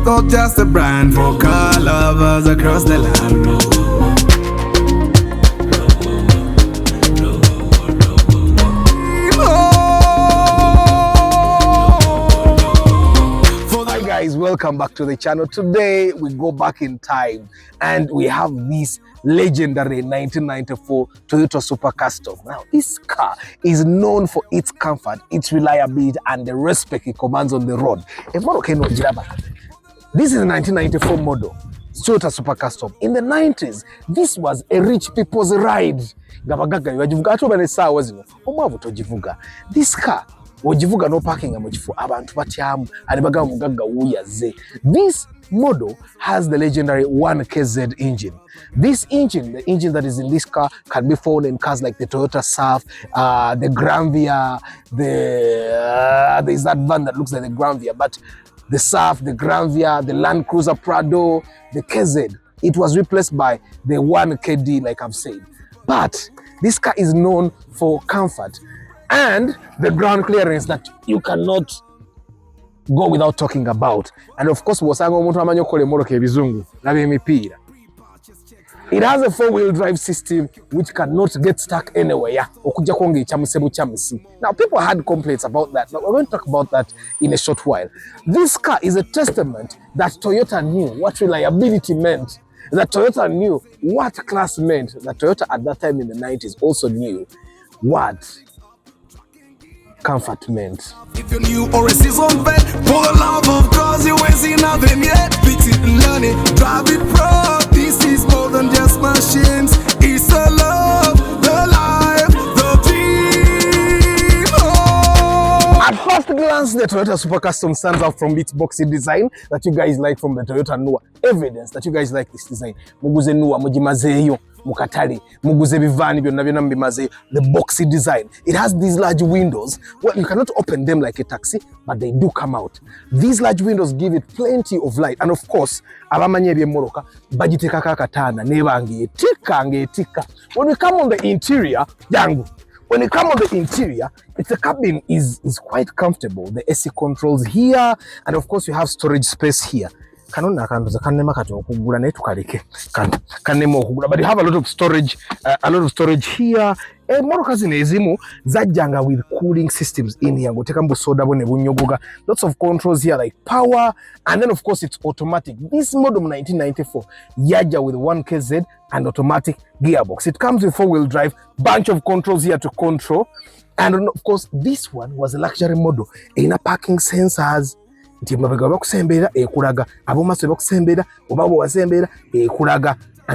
not just a brand for car lovers across the land. Guys, welcome back to the channel. Today we go back in time and we have this legendary 1994 Toyota Super Custom. Now this car is known for its comfort, its reliability and the respect it commands on the road. This is a 1994 model Toyota Super Custom. In the 90s, this was a rich people's ride. This car ojivuga no parking amuchifu abantu batyamu alibaga mugaga uyaze. This model has the legendary 1KZ engine. This engine, the engine that is in this car, can be found in cars like the Toyota Surf, the Granvia, there's that van that looks like the Granvia, but the Surf, the Granvia, the Land Cruiser Prado, the KZ, it was replaced by the 1KD, like I've said. But this car is known for comfort and the ground clearance that you cannot go without talking about. And of course, it has a 4-wheel drive system which cannot get stuck anywhere. Now, people had complaints about that, but we're going to talk about that in a short while. This car is a testament that Toyota knew what reliability meant, that Toyota knew what class meant, that Toyota at that time in the 90s also knew what comfort meant. If you're new or a seasoned vet, for the love of cause you ain't seen nothing yet. Fix it and learn it, drive it pro. This is more than just machines. It's the love, the life, the dream. Oh. At first glance, the Toyota Super Custom stands out from its boxy design that you guys like from the Toyota Nua. Evidence that you guys like this design. Muguze Nua, mujimazeyo. Mukatali, muguze bivani byonna byonna mbimaze. The boxy design. It has these large windows. Well, you cannot open them like a taxi, but they do come out. These large windows give it plenty of light. And of course, abamanye eby'emmoloka bagiteka kakatana nebange etika ngetika. When we come on the interior, yangu. When you come on the interior, the cabin is quite comfortable. The AC controls here, and of course you have storage space here. But you have a lot of storage, here. With cooling systems in here. Lots of controls here like power, and then of course it's automatic. This model 1994 yaja with 1KZ and automatic gearbox. It comes with 4-wheel drive, bunch of controls here to control, and of course this one was a luxury model. Inner parking sensors. And a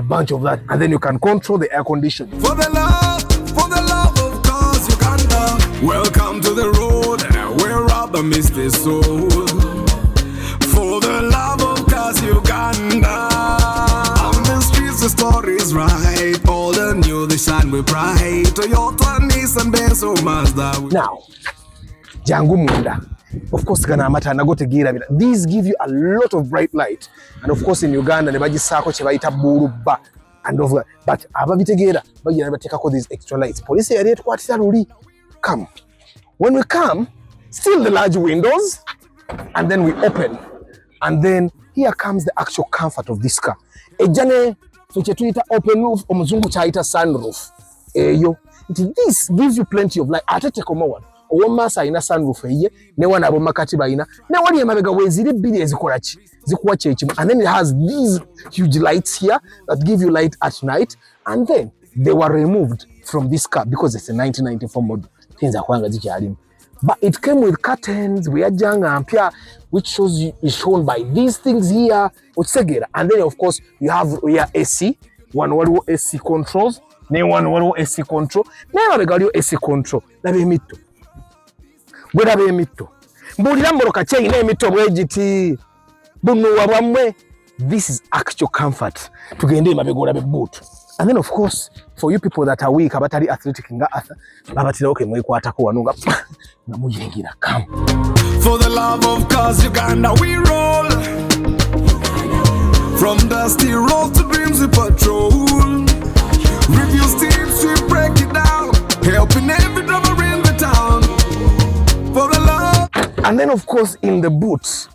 bunch of that, and then you can control the air conditioning. For the love of cause Uganda. Welcome to the road where rubber meets the soul. For the love of cause Uganda. On the streets the story's right. All the new they shine with pride. Toyota, Nissan, Benz, or Mazda. Now, Jangu Munda. Of course, these give you a lot of bright light, and of course in Uganda and but these extra lights. Police area come. When we come, still the large windows, and then we open, and then here comes the actual comfort of this car. Open roof or sunroof. This gives you plenty of light. Owomasa ina sunroof eye ne wana abomakati bayina ne wali emabega weziri bbiri ezikola ki zikuwa kyekimu. And then it has these huge lights here that give you light at night, and then they were removed from this car because it's a 1994 model. Things kwanga zikyalimu, but it came with curtains weyajjanga mpya, which shows you is shown by these things here otsegera. And then of course you have AC, one waliwo AC controls ne one waliwo AC control ne emabega waliwo AC control. Labe emitto bwerabe emitto mbulira mboloka kyeyina emitto bwegiti bunuwa bwamwe. This is actual comfort. Tugende emabega olabe boot. And then of course for you people that are weak, abatali athletic nga Arthur babatira okay mwekwatako wanunga nga muyingira. Come. For the love of cause Uganda we roll. From dusty roads to dreams we patrol. Reviews teams we break it down, helping every driver in the town. For the love. And then of course in the boots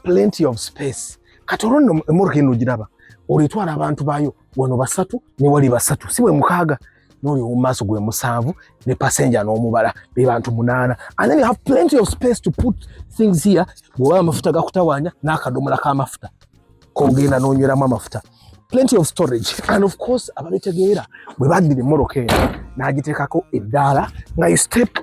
plenty of space. Katorono emoroka eno giraba. Olitwala abantu bayo wano basatu ne wali basatu. Si bwe mukaaga noli omaaso gwe musanvu ne passenger n'omubala be bantu 8. And then you have plenty of space to put things here. Bw'oba amafuta gakutawaanya n'akadomola k'amafuta k'ogenda n'onyweramu amafuta. Plenty of storage. And of course ababitegeera bwe baddira emmoroka eno n'agiteekako eddaala nga you step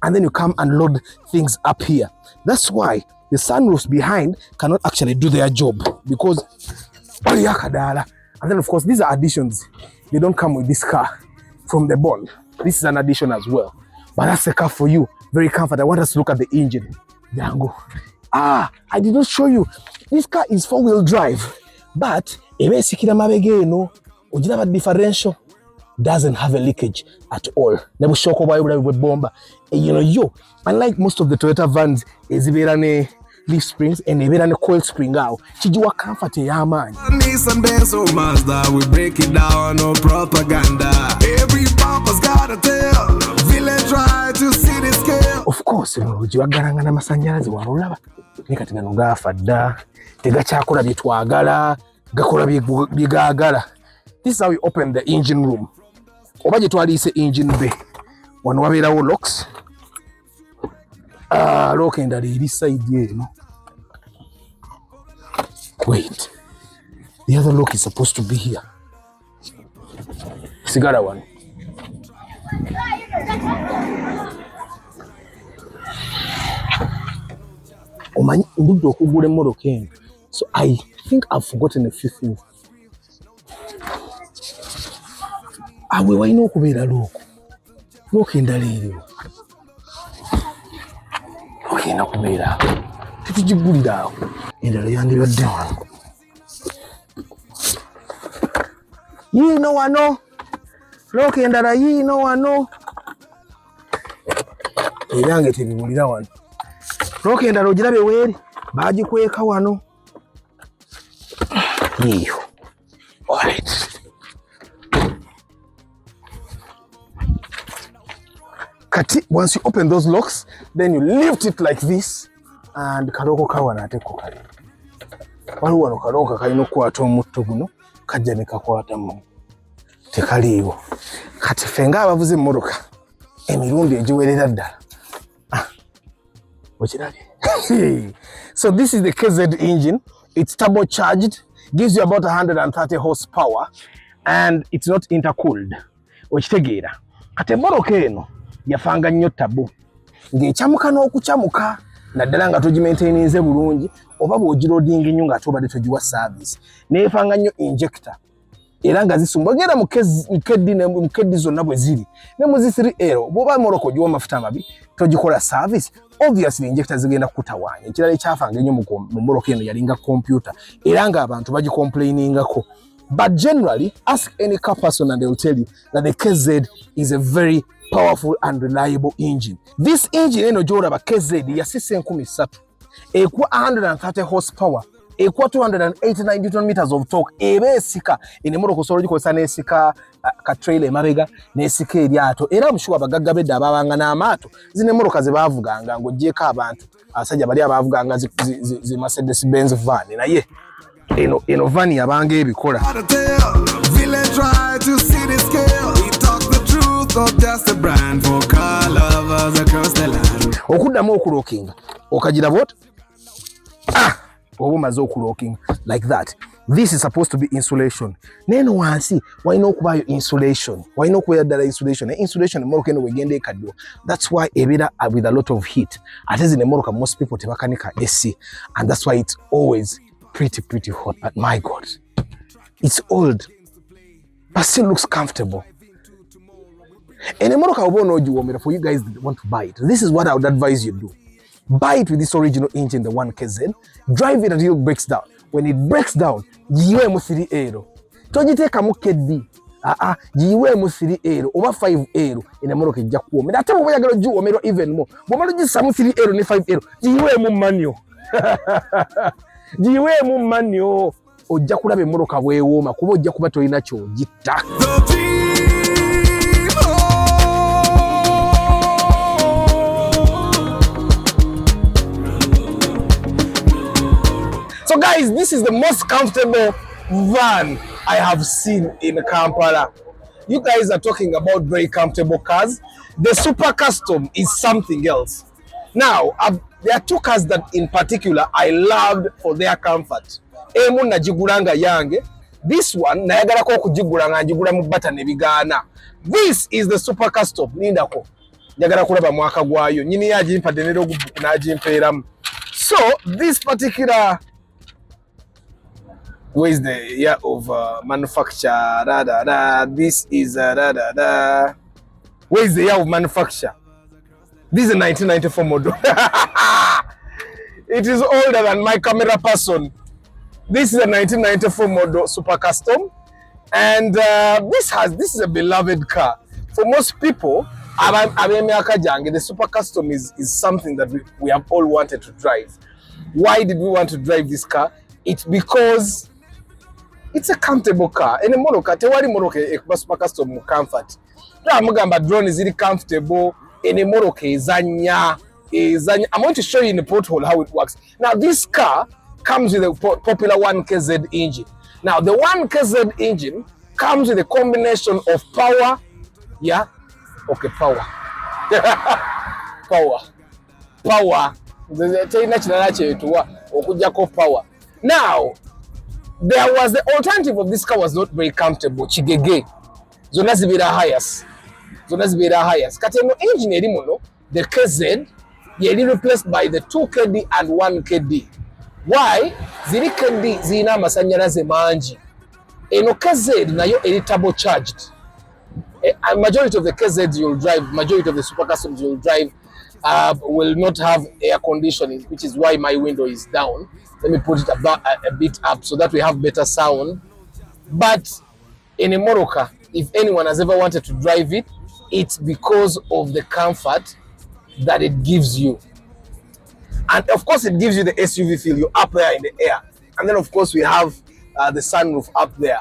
and then you come and load things up here. That's why the sunroofs behind cannot actually do their job because and then of course these are additions. They don't come with this car from the bond. This is an addition as well, but that's the car for you. Very comfortable. I want us to look at the engine. Django. I did not show you. This car is 4-wheel drive, but differential doesn't have a leakage at all. Unlike most of the Toyota vans, leaf springs and a coil spring out. Chijiwa comfort ya man. Nissan Benz or Mazda, we break it down, no propaganda. Every papa's got a tell. Village try to see the scale. Of course, jiwa garanga na masanyalazi wanolaba. Nekati gano gafadda. Tegakyakola bye twagala, gakola bigagala. This is how we open the engine room. Oba gye twaliise engine bay. Wano wabeerawo locks. Lock endala eri side eno. Wait, the other lock is supposed to be here. Sigara one. Omanyi ndudde okugula emmoroka eno. So I think I've forgotten a few things. Awe walina okubeera looko. Looko endala eriwo. Ogenda kubeera tetugigulira awo endala yandibadde wano yiino wano looka endala yiino wano erange tebibulira wano looka endala ogirabe weeri baagikweka wano yiyo. Alright. Once you open those locks, then you lift it like this, and kaloko kawana ateko kali. Waliwo wano kaloko kalina okukwata omutto guno kajja ne kakwatamu. Tekaliiwo. Kati ffe ng'abavuzi emmoroka emirundi egiwerera ddala. Okirabye? So this is the KZ engine. It's turbocharged, gives you about 130 horsepower, and it's not intercooled. Okitegeera. Kati emmoroka eno yafanga nnyo tabu ng'ekyamuka n'okukyamuka naddala nga togimaintainize bulungi oba bw'ogiroadinga ennyo ng'ate obadde togiwa service neefanga nnyo injector era nga zisumba ogenda mukeddi zonna bwe ziri ne mu zi 3L bw'oba emmoroka ogiwa amafuta amabi togikola service obviously injector zigenda kukutawaanya. Ekirala ekyafanga ennyo mu mmoroka eno yalinga computer era ng'abantu bagicomplainingako. But generally, ask any car person and they'll tell you that the KZ is a very powerful and reliable engine. This engine eno gy'olaba KZ yasise 13,000 ekuwa 130 horsepower ekuwa 289 Newton meters of torque ebeesika emmoroka osobola ogikozesa n'esika ka trailer emabega n'esika eryato era amushuwa abagagga bedda ababanga n'amaato zino emmoroka ze baavuganga ng'oggyeko abantu abasajja bali abaavuganga zi Mercedes Benz van naye eno van yabanga ebikola. Okuddamu okulookinga okagira bot oba omaze okulookinga like that. This is supposed to be insulation. Neno wansi walina okubaayo insulation. Walina okubeera ddala insulation. Insulation emmoroka eno wegenda ekaddiwa. That's why ebeera with a lot of heat. Ate zino emmoroka most people tebakanika AC, and that's why it's always pretty hot. But my God, it's old but still looks comfortable. And emmoroka oba onoogiwoomera, for you guys that want to buy it, this is what I would advise you do. Buy it with this original engine, the 1KZ. Drive it until it breaks down. When it breaks down, giyiweemu 3L. Togiteekamu keddi. Giyiweemu 3L oba 5L emmoroka ejja kuwoomera. Ate bw'oba oyagala ogiwoomerwa even more, bw'omala ogissamu 3L ne 5L, giyiweemu manual. Giyiweemu manual. Ojja kulaba emmoroka bwewooma kuba ojja kuba tolina kyogitta. this is the most comfortable van I have seen in Kampala. You guys are talking about very comfortable cars. The Super Custom is something else. Now, there are two cars that in particular I loved for their comfort. Emu najigulanga yange. This one nayagala ko kujigula nga njigula mu bata ne bigaana. This is the Super Custom. Nindako. Njagala kulaba mwaka gwayo. Nyini yagimpa denero gubuku najimpeeramu. So, this particular, where is the year of manufacture? This is where is the year of manufacture? This is a 1994 model. It is older than my camera person. This is a 1994 model Super Custom, and this is a beloved car for most people. The Super Custom is something that we have all wanted to drive. Why did we want to drive this car? It's because it's a comfortable car. In a Moroka, tewali Moroka ekuba Super Custom mu comfort. Na mugamba drone is really comfortable. In a Moroka izanya. I'm going to show you in the porthole how it works. Now this car comes with a popular 1KZ engine. Now the 1KZ engine comes with a combination of power, yeah. Okay, power. Power. Now, there was the alternative of this car was not very comfortable. Chigege. Zona zibira highest. Kateno engine erimono, the KZ, yeli replaced by the 2KD and 1KD. Why? Ziri KD zina masanyalaze manji. Eno KZ nayo eri turbocharged. A majority of the KZs you'll drive, majority of the Super Customs you'll drive will not have air conditioning, which is why my window is down. Let me put it a bit up so that we have better sound. But in a Moroka, if anyone has ever wanted to drive it, it's because of the comfort that it gives you. And of course, it gives you the SUV feel. You're up there in the air. And then, of course, we have the sunroof up there.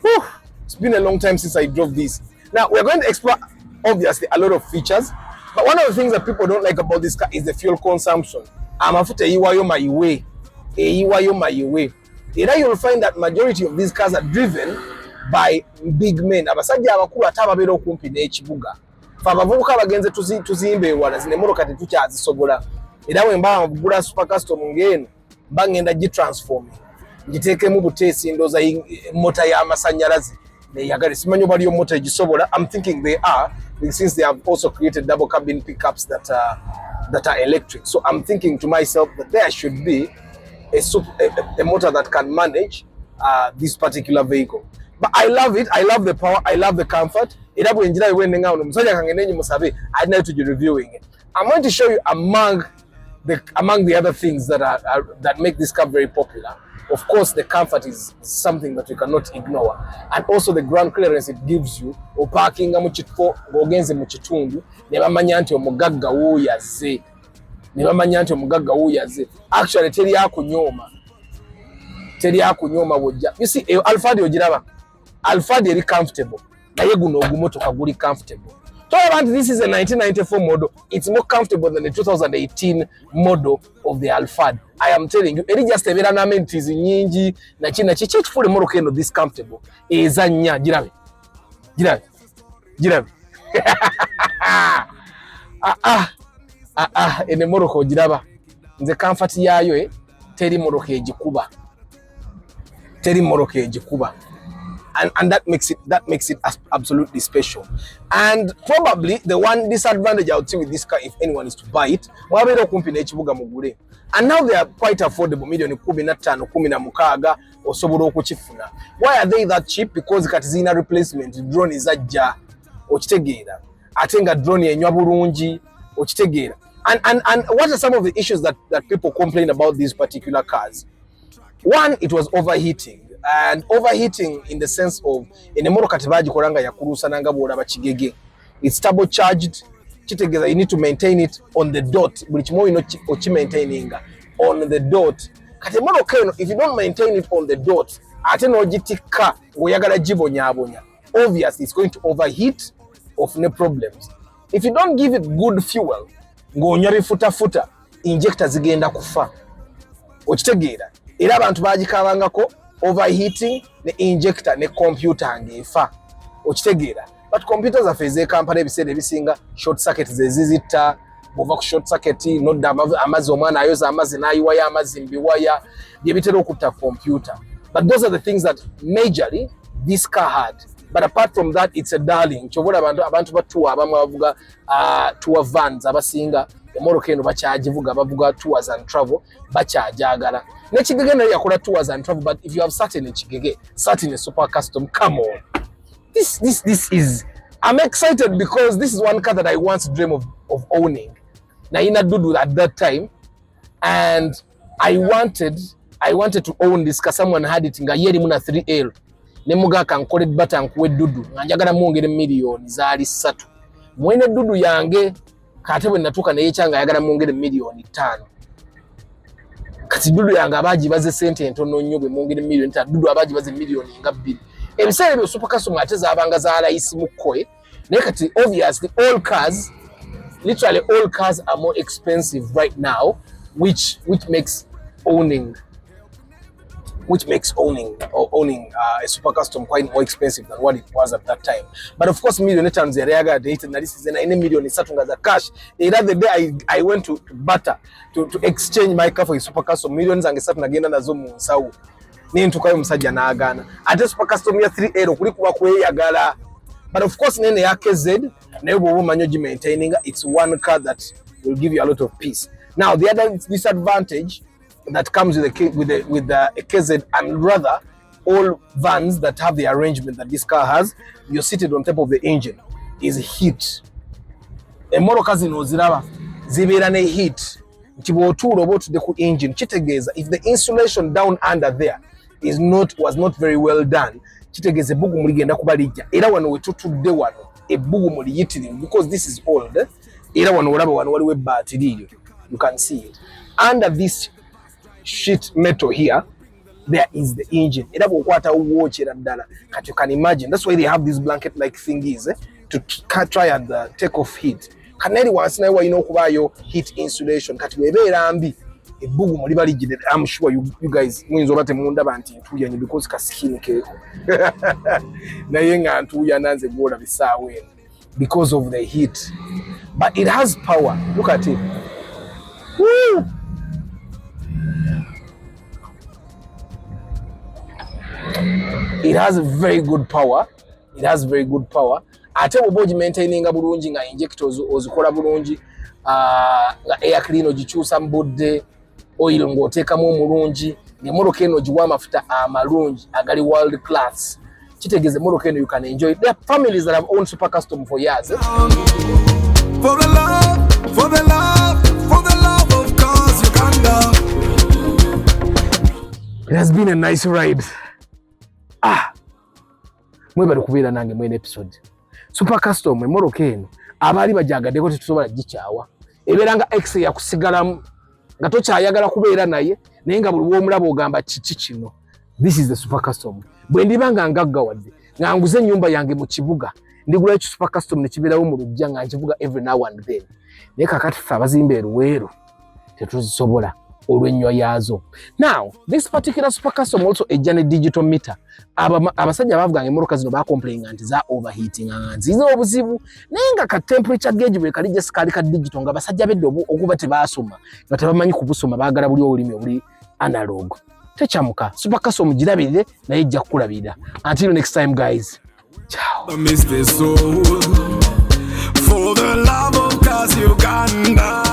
Whew. It's been a long time since I drove this. Now, we're going to explore, obviously, a lot of features. But one of the things that people don't like about this car is the fuel consumption. Amafuta iwayo my way. Either you'll find that majority of these cars are driven by big men. Abasajja abakulu atababeera okumpi n'ekibuga. Fa abavubuka bagenze tuzimbe ewala zine Moroka tetukyazisobola. Era bwe mba ngula Super Custom ng'eno mba ngenda gitransform. Ngiteekemu buteesi ndooza mota y'amasannyalaze. Simanyi oba liyo mota egisobola. I'm thinking they are, since they have also created double cabin pickups that are electric. So I'm thinking to myself that there should be a motor that can manage this particular vehicle. But I love it. I love the power. I love the comfort. I didn't know to be reviewing it. I'm going to show you among the other things that make this car very popular. Of course, the comfort is something that we cannot ignore, and also the ground clearance it gives you. Or parking amuchitfo gogenze muchitundu nebamanya nti omugagga wuyaze. Actually, teri akunyoma wojja. You see, Alphard ogiraba. Alphard eri comfortable. Naye guno ogumotoka guli comfortable. This is a 1994 model. It's more comfortable than the 2018 model of the Alphard. I am telling you, eri just ebera na amenities nyingi na china chichifule Moroka eno this comfortable. Ezanya girabe. Ene Moroka ogiraba. Nze comfort yayo teri Moroka egikuba. And that makes it absolutely special. And probably the one disadvantage I would say with this car, if anyone is to buy it, and now they are quite affordable, Why are they that cheap? Because katizina replacement drone is ajja okitegeera. Atenga drone yenywa bulungi okitegeera. And what are some of the issues that people complain about these particular cars? One, it was overheating. And overheating in the sense of in a Moroka tebagikolanga yakulusa nanga bwolaba kigege. It's turbocharged. Kitegeza, you need to maintain it on the dot. Buli kimu ino maintaining on the dot. Kati Moroka eno, if you don't maintain it on the dot, ate nogitika ngoyagala gibonyabonya, obviously it's going to overheat of no problems. If you don't give it good fuel, ng'onywa bifutafuta, injector zigenda kufa. Okitegeera. era abantu bagikabangako overheating ne injector ne computer ngefa okitegeera. But computers zaffe ez'ekampala ebiseera ebisinga short circuit zezizitta, bw'ova ku short circuit nodda amazzi omwana ayoza amazzi n'ayiwayo amazzi mbiwaya bye bitera okutta computer. But those are the things that majorly this car had. But apart from that, it's a darling. Chobola abantu batuwa abamu bavuga tour vans abasinga emoroka eno bakyagivuga bavuga tours and travel bakyajagala. Nekigege nayo yakola tours and travel, but if you have certain ekigege, certain super custom, come on. This is, I'm excited because this is one car that I once dreamed of owning. Na ina dudu at that time, and I wanted to own this car. Someone had it nga yeri muna 3L. Nemuga kankole bata nkuwe dudu nga njagala mwongere million zaali 3. Mwene dudu yange katebwe natuka naye kyanga yagala mwongere million 5. Kati dudu yange abaji baze sente entono nnyo bwe mwongere million 5, dudu abaji baze million nga 2. Ebiseera byo super customer ate zaabanga za layisi mukoye. Naye kati obviously literally all cars are more expensive right now, which makes owning a super custom quite more expensive than what it was at that time. But of course, million times the reaga date and this is a million is certain as a cash. The other day I went to Bata to exchange my car for a super custom millions and certain again and azumu sau. Name to come Saja Nagana. I just super custom here 3 kuri kuba kwe yagala. But of course, nene yake Z, nebo manyoji maintaining, it's one car that will give you a lot of peace. Now, the other disadvantage that comes with the KZ, and rather all vans that have the arrangement that this car has, you're seated on top of the engine, is heat. Emoroka zino ziraba zibera ne heat. Chibotulo botu deku engine chitegeza, if the insulation down under there was not very well done, chitegeze bugu muligenda kubalija. Era wano wetutudde wano ebugu muliyitirivu, because this is old. Era wano olaba wano waliwo battery. You can see it. Under this sheet metal here, there is the engine. Era bwokwata watch era ddala. But you can imagine, that's why they have these blanket like thingies to try and take off heat. Kaneri wansi nayo wayina okubayo heat insulation. Kati webeera mbi ebugu muli balijide. I'm sure you guys mwinzo bate mundaba nti ntuya nyi because ka skin keko. Naye nga ntuya nanze gwola bisaawe because of the heat. But it has power. Look at it. Woo! It has very good power. Ate oboji maintaining bulungi nga injectors ozikola bulungi, nga air clean ogikyusa mbudde, oil ng'oteekamu omulungi, ng'emmoloka eno ogiwa amafuta amalungi agali world class. Kitegeze emmoloka eno you can enjoy. There are families that have owned super custom for years. For the love of cars, Uganda. It has been a nice ride. Mwebale kubeera nange mwene episode. Super custom emmoloka eno abaali bajagaddeko tetusobola gikyawa. Ebeera nga X yakusigalamu nga tokyayagala kubeera naye nga buli w'omulaba ogamba kiki kino. This is the super custom. Bwe ndiba nga ngaggawadde nga nguze ennyumba yange mu kibuga, ndigulayo super custom ne kibeerawo mu lujja nga nkivuga every now and then. Naye kakati ffe abazimba eruweero tetuzisobola olw'ennywa yaazo. Now, this particular super custom also ejja ne digital meter. Abasajja bavuga nga emmoloka zino bakomplainga nti za overheating nga nziza obuzibu, naye nga ka temperature gauge bwe kali just kali ka digital nga abasajja bedde okuba tebaasoma nga tebamanyi kubusoma, baagala buli olulimi obuli analog. Techamuka, super custom girabirire naye ejja kukulabirira. Until next time guys. Ciao. For the love of cars, Uganda.